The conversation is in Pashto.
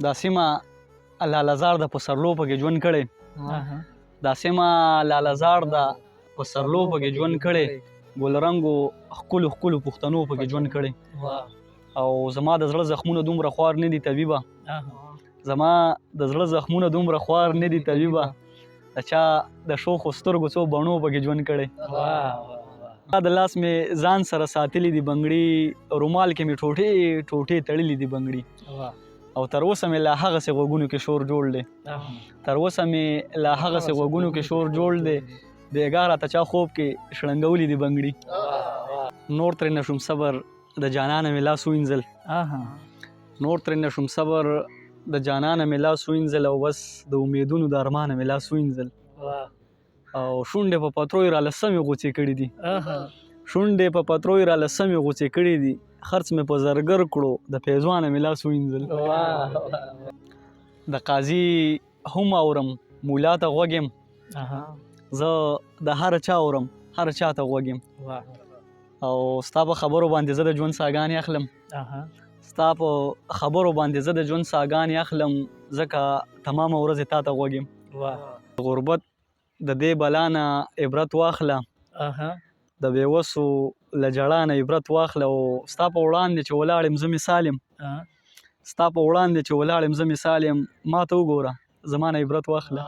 دا سیمه لالهزار د په سرلو پکې ژوند کړی. دا سیمه لالهزار د په سرلو پکې ژوند کړی. ګلرنګو ښکلو ښکلو پښتنو پکې ژوند کړی. او زما د زړه زخمونه دومره خوار نه دي طبیبه. زما د زړه زخمونه دومره خوار نه دي طبیبه. د چا د شوخو سترګو څو بڼو پکې ژوند کړی. د لاس مې ځان سره ساتلی دي بنګړي، رومال کې مې ټوټې ټوټې تړلي دي بنګړي. او تر اوسه مې لا هغسې غوږونو کې شور جوړ دی. تر اوسه مې لا هغسې غوږونو کې شور جوړ دی. بېګا راته چا خوب کې شړنګولي دي بنګړي. نور ترې نه شوم صبر د جانانه مې لاس وینځل. نور ترې نه شوم صبر د جانانه مې لاس وینځل. او بس د امیدونو د ارمانه مې لاس وینځل. او شونډې په پتروی راله سمې غوڅې کړي دي. شونډې په پتروی راله سمې غوڅې کړي دي. خرڅ مې په زرګر کړو د پیزوانه مې لاس وینځل. د قاضي هم اورم مولا ته غوږ یم. زه د هر چا اورم هر چا ته غوږ یم. او ستا په خبرو باندې زه د ژوند ساګانې اخلم. ستا په خبرو باندې زه د ژوند ساګانې اخلم. ځکه تمامه ورځ تا ته غوږ یم. غربت د دې بلا نه عبرت واخله. د بېوسو له ژړا نه عبرت واخله. او ستا په وړاندې چې ولاړ یم زه مثال یم. ستا په وړاندې چې ولاړ یم زه مثال یم. ما ته وګوره زما نه عبرت واخله.